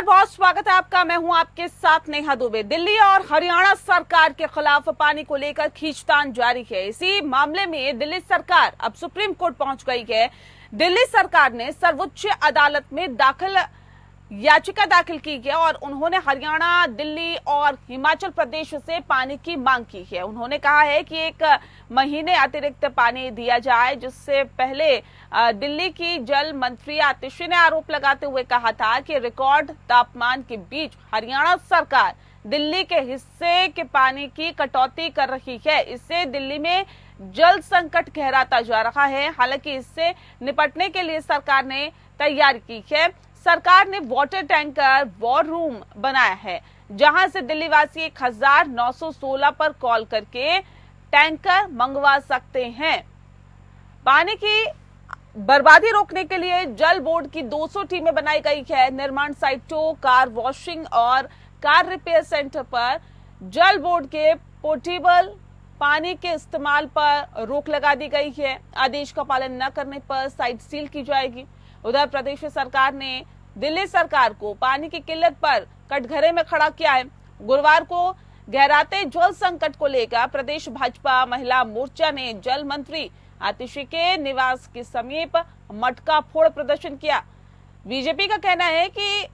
नमस्कार, बहुत स्वागत है आपका। मैं हूं आपके साथ नेहा दुबे। दिल्ली और हरियाणा सरकार के खिलाफ पानी को लेकर खींचतान जारी है। इसी मामले में दिल्ली सरकार अब सुप्रीम कोर्ट पहुंच गई है। दिल्ली सरकार ने सर्वोच्च अदालत में याचिका दाखिल की है और उन्होंने हरियाणा, दिल्ली और हिमाचल प्रदेश से पानी की मांग की है। उन्होंने कहा है कि 1 महीने अतिरिक्त पानी दिया जाए, जिससे पहले दिल्ली की जल मंत्री आतिशी ने आरोप लगाते हुए कहा था कि रिकॉर्ड तापमान के बीच हरियाणा सरकार दिल्ली के हिस्से के पानी की कटौती कर रही है। इससे दिल्ली में जल संकट गहराता जा रहा है। हालांकि इससे निपटने के लिए सरकार ने तैयारी की है। सरकार ने वाटर टैंकर वॉर रूम बनाया है, जहां से दिल्ली वासी 1916 पर कॉल करके टैंकर मंगवा सकते हैं। पानी की बर्बादी रोकने के लिए जल बोर्ड की 200 टीमें बनाई गई है। निर्माण साइटों, कार वॉशिंग और कार रिपेयर सेंटर पर जल बोर्ड के पोर्टेबल पानी के इस्तेमाल पर रोक लगा दी गई है। आदेश का पालन न करने पर साइट सील की जाएगी। उधर प्रदेश सरकार ने दिल्ली सरकार को पानी की किल्लत पर कटघरे में खड़ा किया है। गुरुवार को गहराते जल संकट को लेकर प्रदेश भाजपा महिला मोर्चा ने जल मंत्री आतिशी के निवास के समीप मटका फोड़ प्रदर्शन किया। बीजेपी का कहना है कि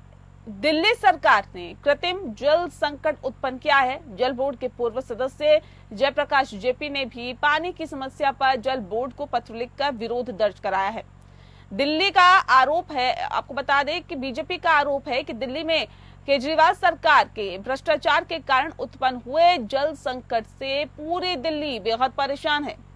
दिल्ली सरकार ने कृत्रिम जल संकट उत्पन्न किया है। जल बोर्ड के पूर्व सदस्य जयप्रकाश जेपी ने भी पानी की समस्या पर जल बोर्ड को पत्र लिखकर विरोध दर्ज कराया है। दिल्ली का आरोप है, आपको बता दें कि बीजेपी का आरोप है कि दिल्ली में केजरीवाल सरकार के भ्रष्टाचार के कारण उत्पन्न हुए जल संकट से पूरी दिल्ली बेहद परेशान है।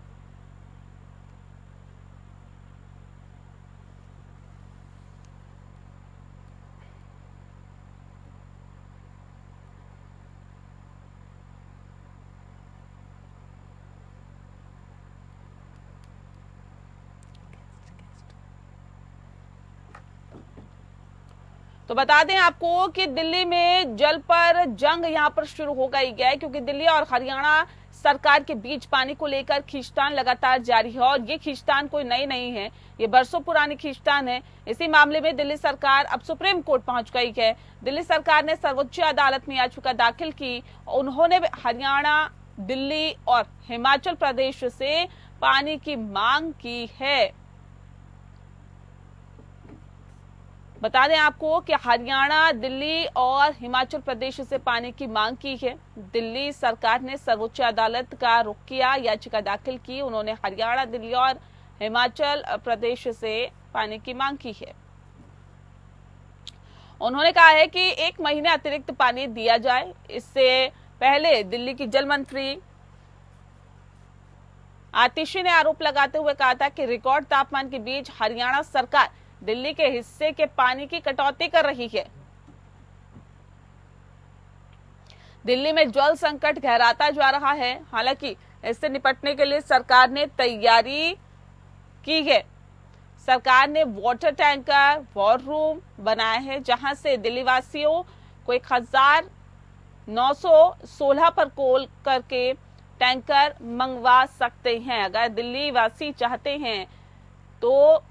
तो बता दें आपको कि दिल्ली में जल पर जंग यहां पर शुरू हो गई है, क्योंकि दिल्ली और हरियाणा सरकार के बीच पानी को लेकर खींचतान लगातार जारी है। और ये खींचतान कोई नई नहीं है, ये बरसों पुरानी खींचतान है। इसी मामले में दिल्ली सरकार अब सुप्रीम कोर्ट पहुंच गई है। दिल्ली सरकार ने सर्वोच्च अदालत में याचिका दाखिल की। उन्होंने हरियाणा, दिल्ली और हिमाचल प्रदेश से पानी की मांग की है। बता दें आपको कि हरियाणा, दिल्ली और हिमाचल प्रदेश से पानी की मांग की है। दिल्ली सरकार ने सर्वोच्च अदालत का रुख किया, याचिका दाखिल की। उन्होंने हरियाणा, दिल्ली और हिमाचल प्रदेश से पानी की मांग की है। उन्होंने कहा है कि 1 महीने अतिरिक्त पानी दिया जाए। इससे पहले दिल्ली की जल मंत्री आतिशी ने आरोप लगाते हुए कहा था कि रिकॉर्ड तापमान के बीच हरियाणा सरकार दिल्ली के हिस्से के पानी की कटौती कर रही है। दिल्ली में जल संकट गहराता जा रहा है। हालांकि इससे निपटने के लिए सरकार ने तैयारी की है। सरकार ने वाटर टैंकर वॉर रूम बनाया है, जहां से दिल्ली वासियों को 1916 पर कॉल करके टैंकर मंगवा सकते हैं। अगर दिल्ली वासी चाहते हैं तो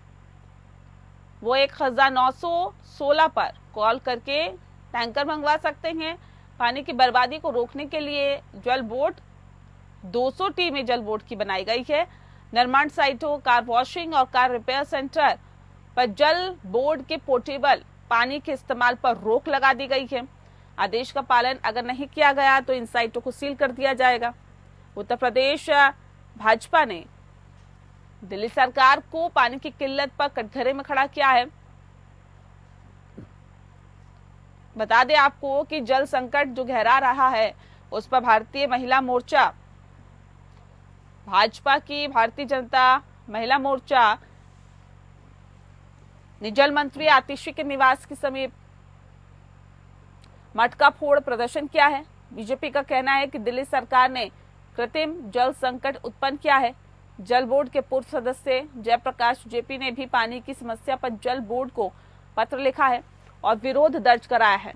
वो 1916 पर कॉल करके टैंकर मंगवा सकते हैं। पानी की बर्बादी को रोकने के लिए जल बोर्ड 200 टीमें जल बोर्ड की बनाई गई है। निर्माण साइटों, कार वॉशिंग और कार रिपेयर सेंटर पर जल बोर्ड के पोर्टेबल पानी के इस्तेमाल पर रोक लगा दी गई है। आदेश का पालन अगर नहीं किया गया तो इन साइटों को सील कर दिया जाएगा। उत्तर प्रदेश भाजपा ने दिल्ली सरकार को पानी की किल्लत पर कटघरे में खड़ा किया है। बता दें आपको कि जल संकट जो गहरा रहा है, उस पर भारतीय महिला मोर्चा, भाजपा की भारतीय जनता महिला मोर्चा ने जल मंत्री आतिशी के निवास के समीप मटका फोड़ प्रदर्शन किया है। बीजेपी का कहना है कि दिल्ली सरकार ने कृत्रिम जल संकट उत्पन्न किया है। जल बोर्ड के पूर्व सदस्य जयप्रकाश जेपी ने भी पानी की समस्या पर जल बोर्ड को पत्र लिखा है और विरोध दर्ज कराया है।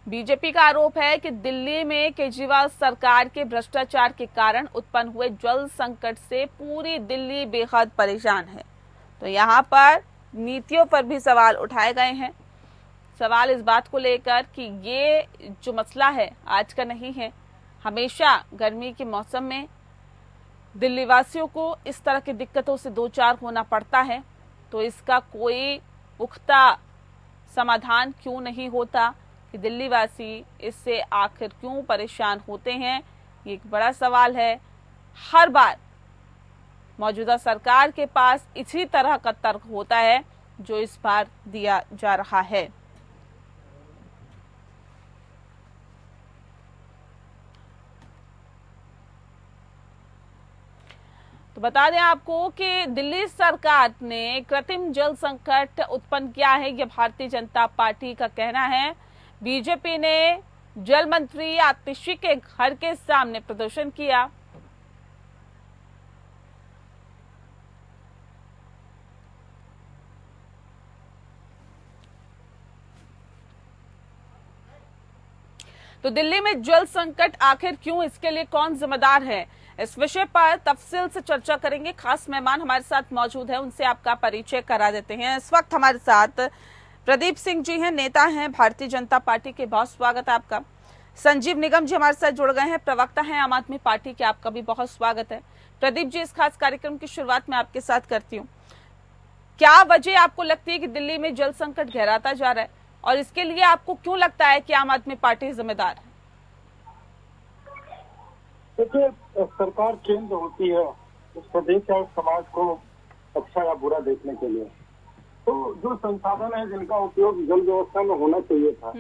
बीजेपी का आरोप है कि दिल्ली में केजरीवाल सरकार के भ्रष्टाचार के कारण उत्पन्न हुए जल संकट से पूरी दिल्ली बेहद परेशान है। तो यहाँ पर नीतियों पर भी सवाल उठाए गए हैं। सवाल इस बात को लेकर कि ये जो मसला है आज का नहीं है, हमेशा गर्मी के मौसम में दिल्ली वासियों को इस तरह की दिक्कतों से दो चार होना पड़ता है, तो इसका कोई पुख्ता समाधान क्यों नहीं होता कि दिल्ली वासी इससे आखिर क्यों परेशान होते हैं, ये एक बड़ा सवाल है। हर बार मौजूदा सरकार के पास इसी तरह का तर्क होता है जो इस बार दिया जा रहा है। तो बता दें आपको कि दिल्ली सरकार ने कृत्रिम जल संकट उत्पन्न किया है, यह भारतीय जनता पार्टी का कहना है। बीजेपी ने जल मंत्री आतिशी के घर के सामने प्रदर्शन किया। तो दिल्ली में जल संकट आखिर क्यों, इसके लिए कौन जिम्मेदार है, इस विषय पर तफसील से चर्चा करेंगे। खास मेहमान हमारे साथ मौजूद हैं, उनसे आपका परिचय करा देते हैं। इस वक्त हमारे साथ प्रदीप सिंह जी हैं, नेता हैं भारतीय जनता पार्टी के। बहुत स्वागत है आपका। संजीव निगम जी हमारे साथ जुड़ गए हैं, प्रवक्ता हैं आम आदमी पार्टी के। आपका भी बहुत स्वागत है। प्रदीप जी, इस खास कार्यक्रम की शुरुआत मैं आपके साथ करती हूँ। क्या वजह आपको लगती है कि दिल्ली में जल संकट गहराता जा रहा है, और इसके लिए आपको क्यों लगता है कि आम आदमी पार्टी जिम्मेदार है? देखिए, सरकार केंद्र होती है उस प्रदेश और समाज को अच्छा या बुरा देखने के लिए। तो जो संसाधन है जिनका उपयोग जल व्यवस्था में होना चाहिए था,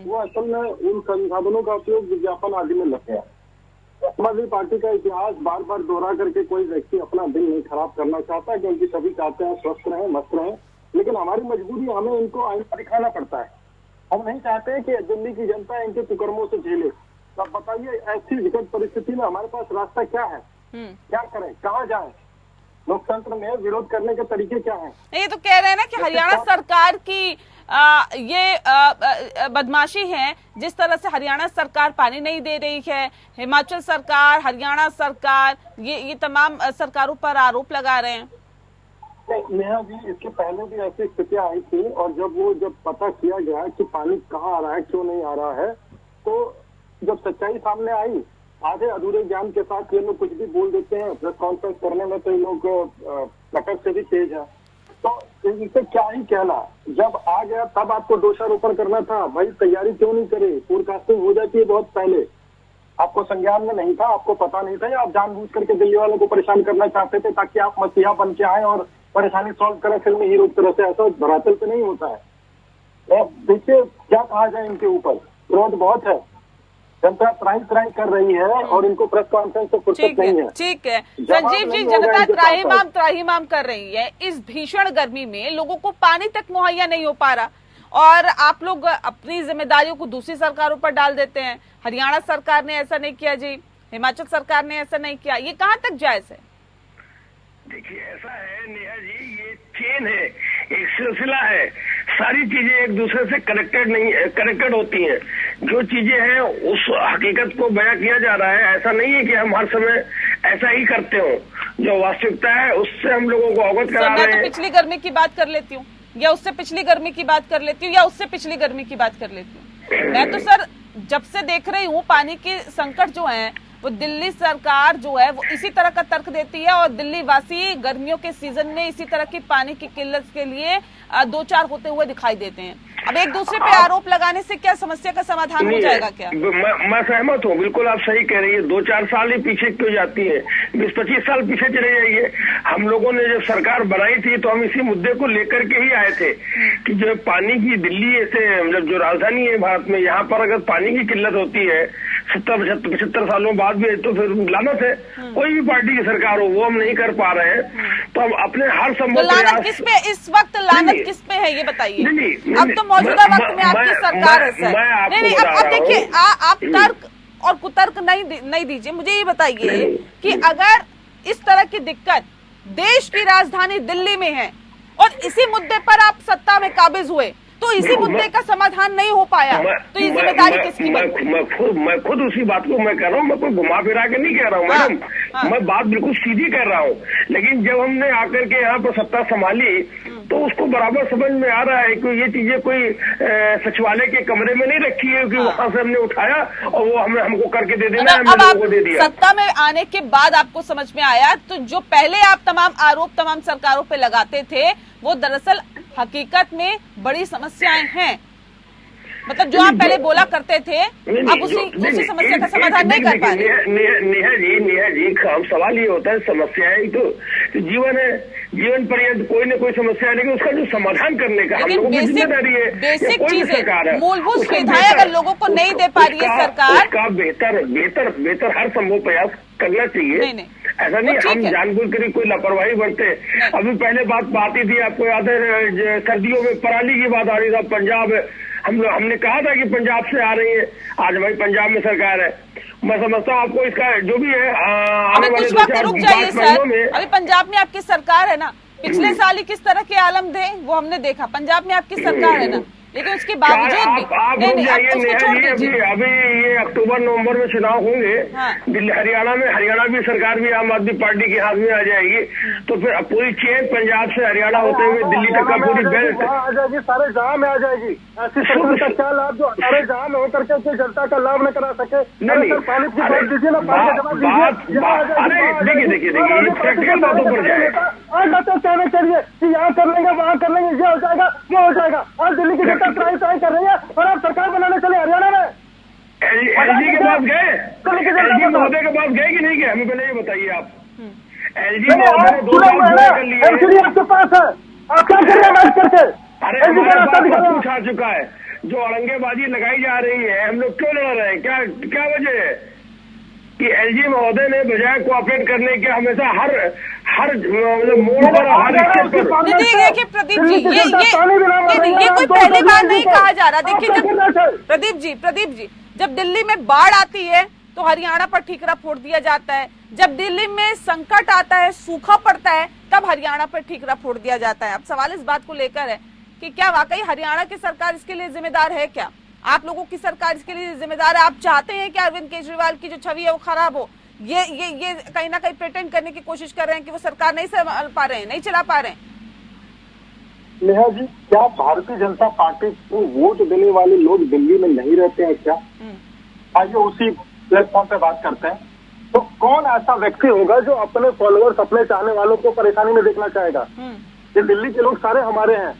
वो असल में उन संसाधनों का उपयोग विज्ञापन आदि में लग गया। आम आदमी पार्टी का इतिहास बार बार दोहरा करके कोई व्यक्ति अपना दिन नहीं खराब करना चाहता, क्योंकि सभी चाहते हैं स्वस्थ रहें, मस्त रहें। लेकिन हमारी मजबूरी, हमें इनको आईना दिखाना पड़ता है। हम नहीं चाहते कि दिल्ली की जनता इनके कुकर्मों से झेले। तो अब बताइए, ऐसी विकट परिस्थिति में हमारे पास रास्ता क्या है? क्या करें, कहाँ जाएं? लोकतंत्र में विरोध करने के तरीके क्या हैं? ये तो कह रहे हैं ना कि हरियाणा सरकार की ये बदमाशी है। जिस तरह से हरियाणा सरकार पानी नहीं दे रही है, हिमाचल सरकार, हरियाणा सरकार, ये तमाम सरकारों पर आरोप लगा रहे हैं। नेहा जी, इसके पहले भी ऐसी स्थितियां आई थी, और जब पता किया गया कि पानी कहाँ आ रहा है, क्यों नहीं आ रहा है, तो जब सच्चाई सामने आई, आधे अधूरे ज्ञान के साथ ये लोग कुछ भी बोल देते हैं। प्रेस कॉन्फ्रेंस करने में तो ये लोग कटर से भी तेज है। तो इनसे क्या ही कहना, जब आ गया तब आपको दोषारोपण करना था। भाई तैयारी क्यों नहीं करे? फोरकास्टिंग हो जाती है बहुत पहले। आपको संज्ञान में नहीं था, आपको पता नहीं था, या आप जानबूझ करके दिल्ली वालों को परेशान करना चाहते थे ताकि आप मसीहा बन के आए और परेशानी सॉल्व करें फिल्मी हीरो की तरह से? ऐसा धरातल पे नहीं होता है। देखिए, क्या कहा जाए इनके ऊपर, क्रोध बहुत है। जनता त्राही कर रही है और इनको प्रेस कॉन्फ्रेंस से फुर्सत नहीं है। ठीक है संजीव जी, जनता त्राहीमाम कर रही है। इस भीषण गर्मी में लोगों को पानी तक मुहैया नहीं हो पा रहा, और आप लोग अपनी जिम्मेदारियों को दूसरी सरकारों पर डाल देते हैं। हरियाणा सरकार ने ऐसा नहीं किया जी, हिमाचल सरकार ने ऐसा नहीं किया, ये कहाँ तक जायज है? देखिए, ऐसा है नेहा जी, ये चेन है, एक सिलसिला है। सारी चीजें एक दूसरे से कनेक्टेड होती हैं। जो चीजें हैं उस हकीकत को बयां किया जा रहा है। ऐसा नहीं है कि हम हर समय ऐसा ही करते हो। जो वास्तविकता है उससे हम लोगों को अवगत करा रहे हैं। मैं तो पिछली गर्मी की बात कर लेती हूँ, या उससे पिछली गर्मी की बात कर लेती हूँ, या उससे पिछली गर्मी की बात कर लेती हूँ। मैं तो सर जब से देख रही हूँ पानी के संकट जो है, वो दिल्ली सरकार जो है वो इसी तरह का तर्क देती है, और दिल्ली वासी गर्मियों के सीजन में इसी तरह की पानी की किल्लत के लिए दो चार होते हुए दिखाई देते हैं। अब एक दूसरे पे आरोप लगाने से क्या समस्या का समाधान हो जाएगा क्या? मैं सहमत हूँ, बिल्कुल आप सही कह रही है। 2-4 साल ही पीछे क्यों जाती है, 20-25 साल पीछे चले जाइए। हम लोगों ने जब सरकार बनाई थी तो हम इसी मुद्दे को लेकर के ही आए थे कि जो पानी की, दिल्ली ऐसे मतलब जो राजधानी है भारत में, यहाँ पर अगर पानी की किल्लत होती है 70-75 सालों बाद भी, तो फिर लानत है। कोई भी पार्टी की सरकार हो, वो हम नहीं कर पा रहे हैं। तो हम अपने हर संभव लानत किस पे इस वक्त, लानत किस पे है ये बताइए? अब तो मौजूदा वक्त में आपकी सरकार है सर। नहीं, अब देखिए, आप तर्क और कुतर्क नहीं दीजिए। मुझे ये बताइए कि अगर इस तरह की दिक्कत देश की राजधानी दिल्ली में है और इसी मुद्दे पर आप सत्ता में काबिज हुए, तो इसी मुद्दे का समाधान नहीं हो पाया, तो ये जिम्मेदारी किसकी बनती है? मैं खुद उसी बात को मैं कह रहा हूँ। मैं कोई घुमा फिरा के नहीं कह रहा हूँ मैडम। मैं बात बिल्कुल सीधी कर रहा हूँ। लेकिन जब हमने आकर के यहाँ पर सत्ता संभाली तो उसको बराबर समझ में आ रहा है कि ये चीजें कोई सचिवालय के कमरे में नहीं रखी है कि वहां से हमने उठाया और वो हमको करके दे देना, हमने अब लोगों को दे दिया। सत्ता में आने के बाद आपको समझ में आया, तो जो पहले आप तमाम आरोप तमाम सरकारों पे लगाते थे वो दरअसल हकीकत में बड़ी समस्याएं हैं। मतलब जो आप पहले बोला करते थे अब उसी समस्या का समाधान नहीं कर पा रहे। नेहा जी हम सवाल ये होता है, समस्याएं तो जीवन है, जीवन पर्यंत कोई न कोई समस्या है, लेकिन उसका जो समाधान करने का हम लोगों की जिम्मेदारी है। बेसिक चीजें, मूलभूत सुविधाएं अगर लोगों को नहीं दे पा रही है सरकार, उसका बेहतर हर संभव प्रयास करना चाहिए। नहीं ऐसा नहीं हम जानबूझ कर कोई लापरवाही बरते। अभी पहले बात आती थी, आपको याद है सर्दियों में पराली की बात आ रही था, पंजाब हमने कहा था कि पंजाब से आ रही है, आज भाई पंजाब में सरकार है। मैं समझता हूँ आपको इसका जो भी है आने वाले कुछ वक्त रुक जाइए सर। अभी पंजाब में आपकी सरकार है ना, पिछले साल ही किस तरह के आलम थे वो हमने देखा। पंजाब में आपकी सरकार है ना, लेकिन उसके बावजूद भी अभी ये अक्टूबर नवंबर में चुनाव होंगे। हाँ। दिल्ली हरियाणा भी सरकार भी आम आदमी पार्टी के हाथ में आ जाएगी, तो फिर पूरी चेन पंजाब से हरियाणा होते हुए दिल्ली तक का पूरी बेल्ट आ जाएगी, सारे जहां में आ जाएगी। ऐसी सरकार का क्या लाभ जो सारे जहां में होकर के जनता का लाभ न करा सके। नहीं पानी की बात दीजिए ना, पानी का जवाब दीजिए। अरे देखिए ये प्रैक्टिकल बातों पर जाए कहने के लिए कि यहाँ कर लेंगे वहाँ कर लेंगे, ये हो जाएगा वो हो जाएगा, और दिल्ली की जनता ट्राई कर रही है और आप सरकार बनाने चले हरियाणा में। एलजी के पास गए, एलजी महोदय के पास गए कि नहीं गए, हमें पहले ये बताइए आप। एलजी महोदय ने 2 साल कर लिए, आपके पास है, आप क्या कर रहे हैं बात करके? अरे हमारे पास पूछ आ चुका है, जो औरंगेबाजी लगाई जा रही है हम लोग क्यों लड़ रहे हैं, क्या वजह है कि एलजी महोदय ने बजाय कोऑपरेट करने के हमेशा हर मोड़ पर देखिए प्रदीप जी, ये कोई पहली बार नहीं कहा जा रहा। देखिए प्रदीप जी जब दिल्ली में बाढ़ आती है तो हरियाणा पर ठीकरा फोड़ दिया जाता है, जब दिल्ली में संकट आता है, सूखा पड़ता है, तब हरियाणा पर ठीकरा फोड़ दिया जाता है। अब सवाल इस बात को लेकर है कि क्या वाकई हरियाणा की सरकार इसके लिए जिम्मेदार है? क्या आप लोगों की सरकार इसके लिए जिम्मेदार है? आप चाहते हैं कि अरविंद केजरीवाल की जो छवि है वो खराब हो? ये कहीं ना कहीं प्रिटेंड करने की कोशिश कर रहे हैं कि वो सरकार नहीं संभाल पा रहे हैं, नहीं चला पा रहे हैं। नेहा जी, क्या भारतीय जनता पार्टी को वोट देने वाले लोग दिल्ली में नहीं रहते हैं क्या? आइए उसी प्लेटफॉर्म पे बात करते हैं। तो कौन ऐसा व्यक्ति होगा जो अपने फॉलोअर्स, अपने चाहने वालों को परेशानी में देखना चाहेगा? ये दिल्ली के लोग सारे हमारे हैं।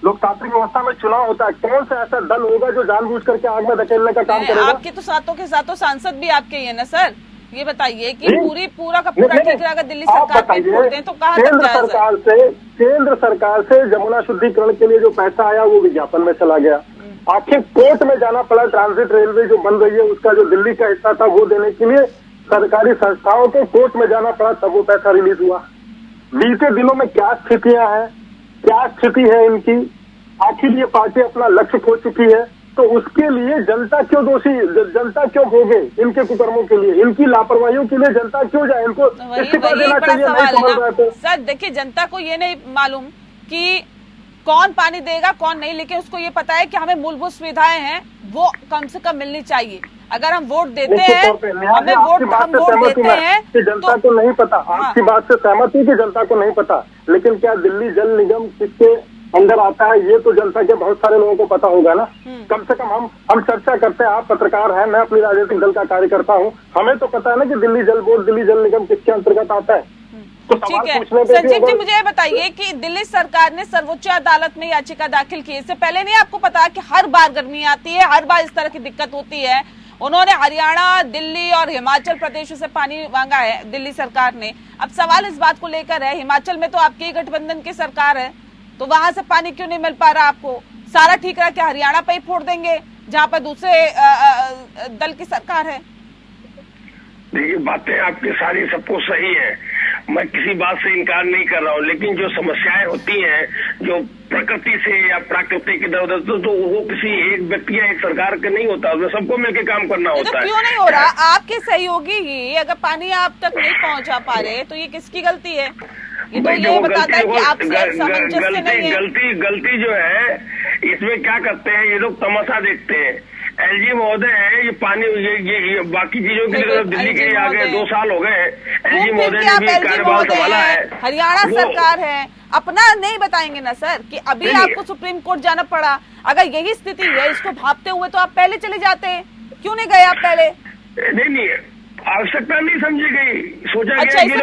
लोकतांत्रिक व्यवस्था में चुनाव होता है, कौन सा ऐसा दल होगा जो जानबूझ करके आग में धकेलने का काम करेगा? आपके तो साथों के साथों सांसद भी आपके ही है ना सर। ये बताइए कि पूरा का पूरा ठीकरा अगर दिल्ली सरकार पे फोड़ते हैं तो कहाँ तक जाएगा? केंद्र सरकार से जमुना शुद्धिकरण के लिए जो पैसा आया वो विज्ञापन में चला गया। आखिर कोर्ट में जाना पड़ा, ट्रांजिट रेलवे जो बन रही है उसका जो दिल्ली का हिस्सा था वो देने के लिए सरकारी संस्थाओं को कोर्ट में जाना पड़ा, तब वो पैसा रिलीज हुआ। बीते दिनों में क्या स्थितियां हैं, क्या स्थिति है इनकी? आखिर ये पार्टी अपना लक्ष्य खो चुकी है, तो उसके लिए जनता क्यों दोषी, जनता क्यों भोगे इनके कुकर्मों के लिए, इनकी लापरवाहियों के लिए जनता क्यों जाए? इनको इस्तीफा देना चाहिए, नहीं समझ रहे थे। सर देखिए, जनता को ये नहीं मालूम कि कौन पानी देगा कौन नहीं, लेकिन उसको ये पता है कि हमें मूलभूत सुविधाएं हैं वो कम से कम मिलनी चाहिए। अगर हम वोट देते हैं, हमें वोट देते हैं कि जनता को नहीं पता। आपकी बात से सहमत हूँ कि जनता को नहीं पता, लेकिन क्या दिल्ली जल निगम किसके अंदर आता है ये तो जनता के बहुत सारे लोगों को पता होगा ना। कम से कम हम चर्चा करते हैं, आप पत्रकार हैं, मैं अपनी राजनीतिक दल का कार्यकर्ता हूँ, हमें तो पता है ना कि दिल्ली जल बोर्ड, दिल्ली जल निगम किसके अंतर्गत आता है। तो ठीक है संजीव जी, मुझे बताइए कि दिल्ली सरकार ने सर्वोच्च अदालत में याचिका दाखिल की, इससे पहले नहीं आपको पता कि हर बार गर्मी आती है, हर बार इस तरह की दिक्कत होती है? उन्होंने हरियाणा, दिल्ली और हिमाचल प्रदेश से पानी मांगा है दिल्ली सरकार ने। अब सवाल इस बात को लेकर है, हिमाचल में तो आपकी गठबंधन की सरकार है, तो वहां से पानी क्यों नहीं मिल पा रहा आपको? सारा ठीकरा क्या हरियाणा पे ही फोड़ देंगे जहां पर दूसरे दल की सरकार है? देखिए, बातें आपकी सारी सबको सही है, मैं किसी बात से इनकार नहीं कर रहा हूँ, लेकिन जो समस्याएं होती हैं जो प्रकृति से या प्राकृतिक इधर तो वो किसी एक व्यक्ति या एक सरकार का नहीं होता, उसमें सबको मिलकर काम करना होता है। क्यों नहीं हो रहा? आपके सहयोगी ही अगर पानी आप तक नहीं पहुँचा पा रहे तो ये किसकी गलती है? ये तो ये बताता है कि आपसे सामंजस्य नहीं है। गलती जो है इसमें क्या करते हैं ये लोग, तमाशा देखते हैं। एलजी महोदय है, ये पानी ये बाकी चीजों के लिए दिल्ली के लिए आ गए, 2 साल हो गए। एलजी महोदय ने भी कार्यभार संभाला है, हरियाणा सरकार है, अपना नहीं बताएंगे ना सर कि अभी आपको सुप्रीम कोर्ट जाना पड़ा। अगर यही स्थिति है, इसको भांपते हुए तो आप पहले चले जाते, क्यों नहीं गए आप पहले? नहीं, आवश्यकता नहीं समझी गई, सोचा अच्छा, गया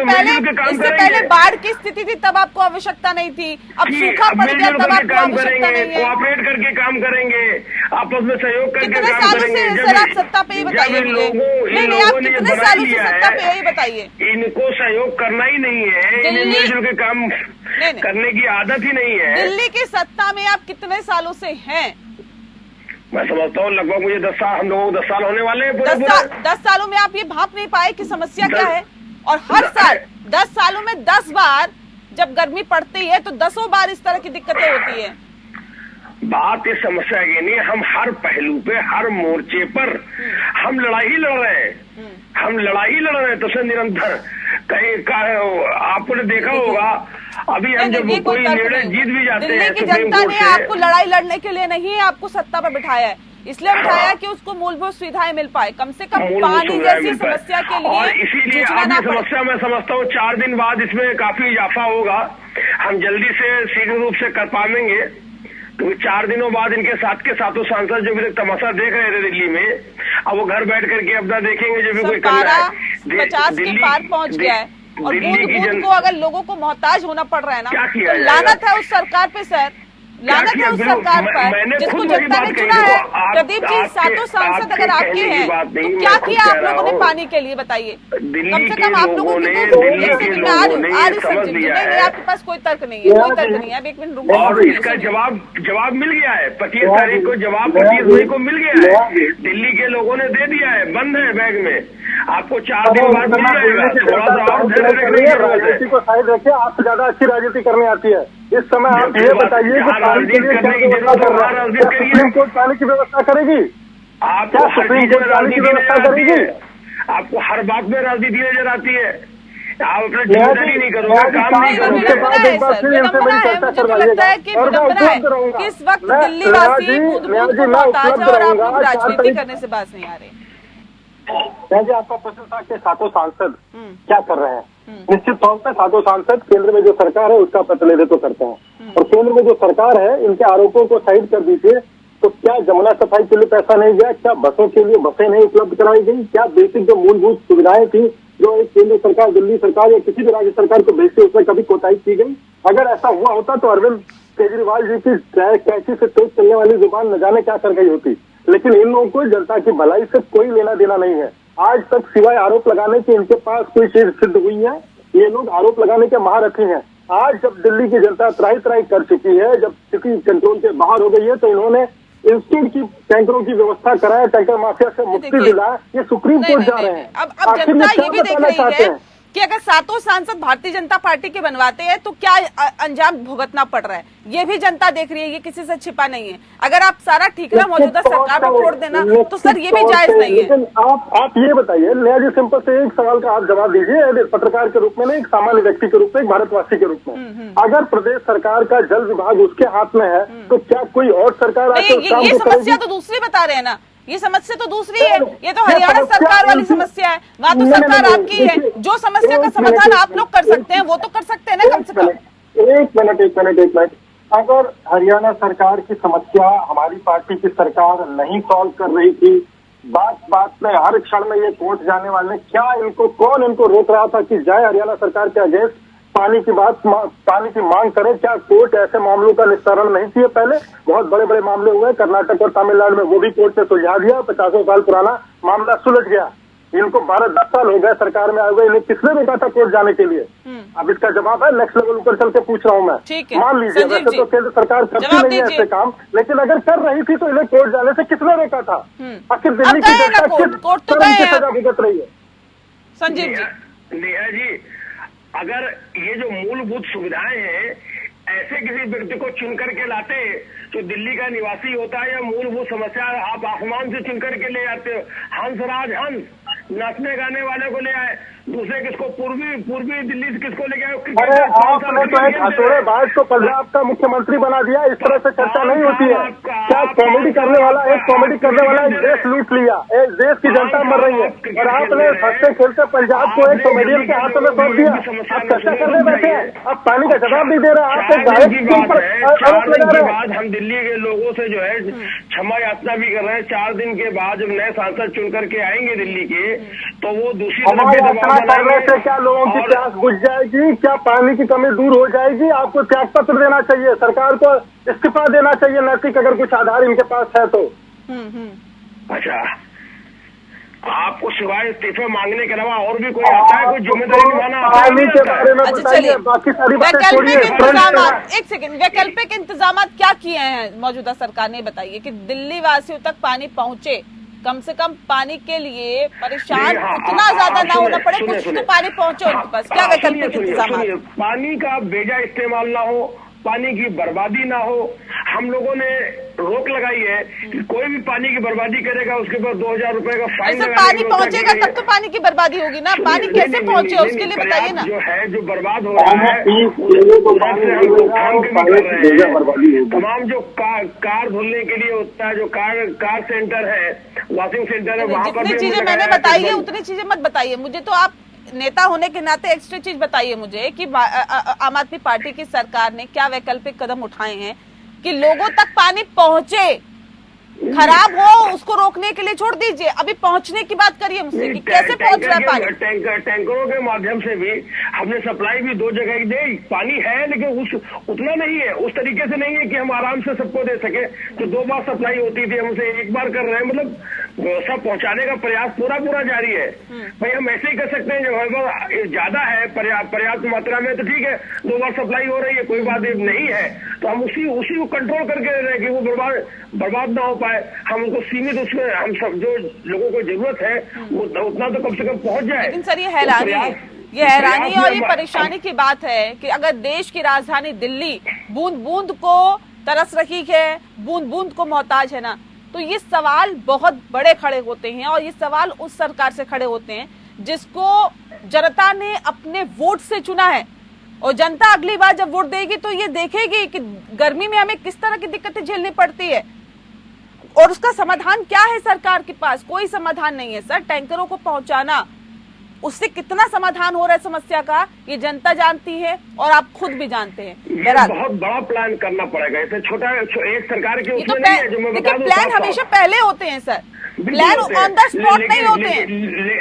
इससे पहले बाढ़ की स्थिति थी तब आपको आवश्यकता नहीं थी, अब सूखा पड़ गया तब आपको आवश्यकता नहीं है। कोऑपरेट करके काम करेंगे, आपस में सहयोग करके कितने काम सालों करेंगे। से सर आप सत्ता पे ही बताइए मुझे। नहीं, आप कितने सालों से सत्ता पे यही बताइए। इनको सहयोग करना ही नहीं है, इन्हें मिलजुल के काम करने की आदत ही नहीं है। दिल्ली की सत्ता में आप कितने सालों से हैं? मैं समझता हूँ लगभग मुझे 10 साल, हम लोगों को 10 साल होने वाले हैं। 10 सालों में आप ये भांप नहीं पाए कि समस्या क्या है? और हर साल 10 सालों में 10 बार जब गर्मी पड़ती है तो 10 बार इस तरह की दिक्कतें होती है। बात इस समस्या की नहीं, हम हर पहलू पे, हर मोर्चे पर हम लड़ाई लड़ रहे हैं, हम लड़ाई लड़ रहे हैं, तो से निरंतर कहीं आपने देखा होगा अभी हम जब कोई निर्णय जीत भी जाते हैं, दिल्ली की जनता ने आपको लड़ाई लड़ने के लिए नहीं आपको सत्ता पर बिठाया है, इसलिए बिठाया कि उसको मूलभूत सुविधाएं मिल पाए, कम से कम पानी जैसी समस्या के लिए। और इसीलिए अब ये समस्या मैं समझता हूँ 4 दिन बाद इसमें काफी इजाफा होगा, हम जल्दी से शीघ्र रूप से कर पाएंगे, क्योंकि 4 दिनों बाद इनके साथ के सातों सांसद जो भी तमाशा देख रहे थे दिल्ली में, अब वो घर बैठ करके अपना देखेंगे जो भी कोई करना है। 50 के पार पहुंच गया है और बूंद को अगर लोगों को मोहताज होना पड़ रहा है ना, तो लानत है उस सरकार पे सर, लानत है उस सरकार पर जिसको जनता ने चुना है। प्रदीप जी, सातों सांसद अगर आपके हैं तो क्या किया आप लोगों ने पानी के लिए बताइए? कम से कम आप लोगों की नहीं, आपके पास कोई तर्क नहीं है, कोई तर्क नहीं है। अब 1 मिनट रुको। और इसका जवाब मिल गया है, 25 तारीख को जवाब 25 मई को मिल गया है, दिल्ली के लोगों ने दे दिया है, बंद है बैग में, आपको 4 दिन बाद मिल जाएगा। थोड़ा सा और धैर्य रखने की जरूरत है। राजनीति को साइड रखिए, आपसे ज्यादा अच्छी राजनीति करने आती है। इस समय आप ये बताइए कि पानी के लिए क्या व्यवस्था कर रहा है? सुप्रीम कोर्ट पानी की व्यवस्था करेगी? आप क्या सुप्रीम कोर्ट पानी की व्यवस्था करेगी? आपको हर बात में राजनीति नजर आती है, आप अपना जिम्मेदारी नहीं करोगे, काम नहीं करोगे। किस वक्त दिल्ली वासी बूंद-बूंद को मोहताज है और आप लोग राजनीति करने से बात नहीं आ रही। जी, आपका प्रश्न था कि सातों सांसद क्या कर रहे हैं? निश्चित तौर पर सातों सांसद केंद्र में जो सरकार है उसका प्रतिनिधित्व करते हैं, और केंद्र में जो सरकार है इनके आरोपों को साइड कर दीजिए। तो क्या जमुना सफाई के लिए पैसा नहीं गया? क्या बसों के लिए बसें नहीं उपलब्ध कराई गई? क्या बेसिक जो मूलभूत सुविधाएं थी जो एक केंद्र सरकार, दिल्ली सरकार या किसी भी राज्य सरकार को भेजती उसमें कभी कोताही की गई? अगर ऐसा हुआ होता तो अरविंद केजरीवाल जी की कैंची से तेज चलने वाली जुबान न जाने क्या कर गई होती। लेकिन इन लोगों को जनता की भलाई से कोई लेना देना नहीं है। आज तक सिवाय आरोप लगाने के इनके पास कोई चीज सिद्ध हुई है? ये लोग आरोप लगाने के महारथी हैं। आज जब दिल्ली की जनता त्राही कर चुकी है, जब स्थिति कंट्रोल से बाहर हो गई है, तो इन्होंने इंस्टेंट की टैंकरों की व्यवस्था कराया, टैंकर माफिया से मुक्ति दिलाया, ये सुप्रीम कोर्ट जा रहे हैं। अब जनता ये भी देख रही है कि अगर सातों सांसद भारतीय जनता पार्टी के बनवाते हैं तो क्या अंजाम भुगतना पड़ रहा है, ये भी जनता देख रही है, ये किसी से छिपा नहीं है। अगर आप सारा ठीकरा मौजूदा सरकार को छोड़ देना तो सर ये भी जायज नहीं है। लेकिन आप ये बताइए, नया जी, सिंपल से एक सवाल का आप जवाब दीजिए, पत्रकार के रूप में, एक सामान्य व्यक्ति के रूप में, एक भारतवासी के रूप में। अगर प्रदेश सरकार का जल विभाग उसके हाथ में है तो क्या कोई और सरकार ये समस्या तो दूसरी बता रहे हैं ना, ये समस्या तो दूसरी है, ये तो हरियाणा सरकार वाली समस्या है, वहाँ तो सरकार आपकी है। जो समस्या का समाधान आप लोग कर सकते हैं वो तो कर सकते हैं ना कम से कम। एक मिनट, अगर हरियाणा सरकार की समस्या हमारी पार्टी की सरकार नहीं सॉल्व कर रही थी, बात में हर क्षण में ये कोर्ट जाने वाले, क्या कौन इनको रोक रहा था कि जाए हरियाणा सरकार के अगेंस्ट पानी की मांग करें? क्या कोर्ट ऐसे मामलों का निस्तारण नहीं किए? पहले बहुत बड़े बड़े मामले हुए कर्नाटक और तमिलनाडु में, वो भी कोर्ट ने सुलझा दिया, 50 साल पुराना मामला सुलझ गया। इनको 12-10 साल हो गए सरकार में आए हुए, इन्हें किसने रोका था कोर्ट जाने के लिए? अब इसका जवाब है, नेक्स्ट लेवल ऊपर चल के पूछ रहा हूँ मैं। मान लीजिए वैसे तो केंद्र सरकार करती नहीं है ऐसे काम, लेकिन अगर कर रही थी तो इन्हें कोर्ट जाने से किसने रोका था? आखिर दिल्ली की जनता किस तरह की सजा भुगत रही है? संजीव जी, नेहा जी, अगर ये जो मूलभूत सुविधाएं हैं ऐसे किसी व्यक्ति को चुन करके लाते जो दिल्ली का निवासी होता है, या मूलभूत समस्या आप आसमान से चुन करके ले आते हो, हंसराज हंस नाचने गाने वाले को ले आए, दूसरे किसको पूर्वी दिल्ली से किसको लेके आए। अरे आपने तो एक हथौड़ेबाज को पंजाब का मुख्यमंत्री बना दिया, इस तरह से चर्चा नहीं होती है। क्या कॉमेडी करने वाला एक देश लूट लिया, एक देश की जनता मर रही है, और आपने हंसते खेलते पंजाब को एक कॉमेडियन के हाथों में सौंप दिया। आप चर्चा करने बैठे हैं, आप पानी का जवाब नहीं दे रहे, आप एक गायक के ऊपर आरोप लगा रहे हैं। हम दिल्ली के लोगों से जो है क्षमा याचना भी कर रहे हैं। 4 दिन के बाद जब नए सांसद चुन करके आएंगे दिल्ली के, तो वो दूसरी तरफ भी दबाव करने से क्या लोगों की प्यास बुझ जाएगी? क्या पानी की कमी दूर हो जाएगी? आपको त्याग पत्र देना चाहिए, सरकार को इस्तीफा देना चाहिए नैतिक, अगर कुछ आधार इनके पास है तो। अच्छा, आपको सिवाय इस्तीफे मांगने के अलावा और भी कोई आता है, कोई जिम्मेदारी निभाना आता है? पानी के बारे में बताइए, बाकी सारी बातें छोड़िए। एक सेकंड, वैकल्पिक इंतजाम क्या किए हैं मौजूदा सरकार ने? बताइए कि दिल्ली वासियों तक पानी पहुंचे, कम से कम पानी के लिए परेशान इतना ज्यादा ना होना पड़े, कुछ तो पानी पहुंचे उनके पास। क्या वैकल्पिक इंतजाम? पानी का बेजा इस्तेमाल ना हो, पानी की बर्बादी ना हो। हम लोगों ने रोक लगाई है कि कोई भी पानी की बर्बादी करेगा उसके ऊपर 2000 रुपए का फाइन लगाने पानी पहुंचेगा तब तो पानी की बर्बादी होगी ना। पानी कैसे पहुंचे उसके लिए बताइए ना। जो है जो बर्बाद हो रहा है, तमाम जो कार धुलने के लिए होता है, जो कार सेंटर है, वॉशिंग सेंटर है, वहाँ पर जितनी चीजें मैंने बताई है उतनी चीजें मत बताइए मुझे। तो आप नेता होने के नाते एक्स्ट्रा चीज बताइए मुझे कि आम आदमी पार्टी की सरकार ने क्या वैकल्पिक कदम उठाए हैं कि लोगों तक पानी पहुंचे। खराब हो उसको रोकने के लिए छोड़ दीजिए, अभी पहुंचने की बात करिए मुझसे कि कैसे पहुंच रहा है पानी। टैंकरों के माध्यम से भी हमने सप्लाई भी 2 जगह दी। पानी है लेकिन उतना नहीं है, उस तरीके से नहीं है कि हम आराम से सबको दे सके। तो 2 बार सप्लाई होती थी, हम उसे 1 बार कर रहे हैं। मतलब सब पहुंचाने का प्रयास पूरा जारी है। भाई हम ऐसे ही कर सकते हैं, जब हमारे पास ज्यादा है पर्याप्त मात्रा में, तो ठीक है 2 बार सप्लाई हो रही है, कोई बात नहीं है, तो हम उसी को कंट्रोल करके दे रहे हैं कि वो बर्बाद ना हो पाए। हम उनको सीमित, उसमें हम सब जो लोगों को जरूरत है वो उतना तो कम से कम पहुंच जाए। लेकिन सर ये हैरानी और ये परेशानी की बात है कि अगर देश की राजधानी दिल्ली बूंद बूंद को तरस रही है, बूंद बूंद को मोहताज है ना, तो ये सवाल बहुत बड़े खड़े होते हैं। और ये सवाल उस सरकार से खड़े होते हैं जिसको जनता ने अपने वोट से चुना है। और जनता अगली बार जब वोट देगी तो ये देखेगी कि गर्मी में हमें किस तरह की दिक्कतें झेलनी पड़ती है और उसका समाधान क्या है। सरकार के पास कोई समाधान नहीं है सर। टैंकरों को पहुंचाना, उससे कितना समाधान हो रहा है समस्या का, ये जनता जानती है और आप खुद भी जानते हैं। बहुत बड़ा प्लान करना पड़ेगा, ऐसे छोटा एक सरकार के उसमें नहीं है। जो मैं बता दूं, प्लान हमेशा पहले होते हैं sir, plan on the spot नहीं होते हैं।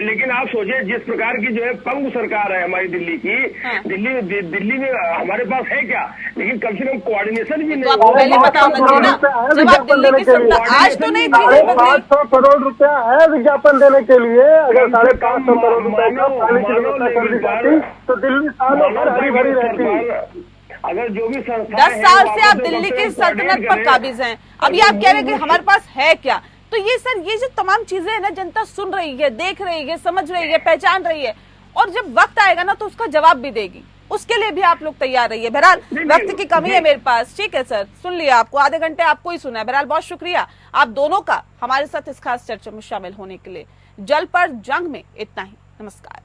लेकिन आप सोचिए, जिस प्रकार की जो है पंगु सरकार है हमारी दिल्ली की, दिल्ली में हमारे पास है क्या, लेकिन कम से कम कोऑर्डिनेशन भी नहीं। आपको पहले पता होना चाहिए ना, जब आप दिल्ली की सत्ता, आज तो नहीं थी। 500 करोड़ रुपया है विज्ञापन देने के लिए। अगर 550 करोड़ रुपए का पानी की व्यवस्था कर दी जाती तो दिल्ली सालों भर हरी भरी रहती। अगर जो भी 10 साल से आप दिल्ली की सल्तनत पर काबिज हैं, अभी आप कह रहे हैं कि हमारे पास है क्या। तो ये सर, ये जो तमाम चीजें है ना, जनता सुन रही है, देख रही है, समझ रही है, पहचान रही है, और जब वक्त आएगा ना तो उसका जवाब भी देगी। उसके लिए भी आप लोग तैयार रहिए। बहरहाल वक्त की कमी है मेरे पास, ठीक है सर, सुन लिया आपको, आधे घंटे आपको ही सुना है। बहरहाल बहुत शुक्रिया आप दोनों का हमारे साथ इस खास चर्चा में शामिल होने के लिए। जल पर जंग में इतना ही, नमस्कार।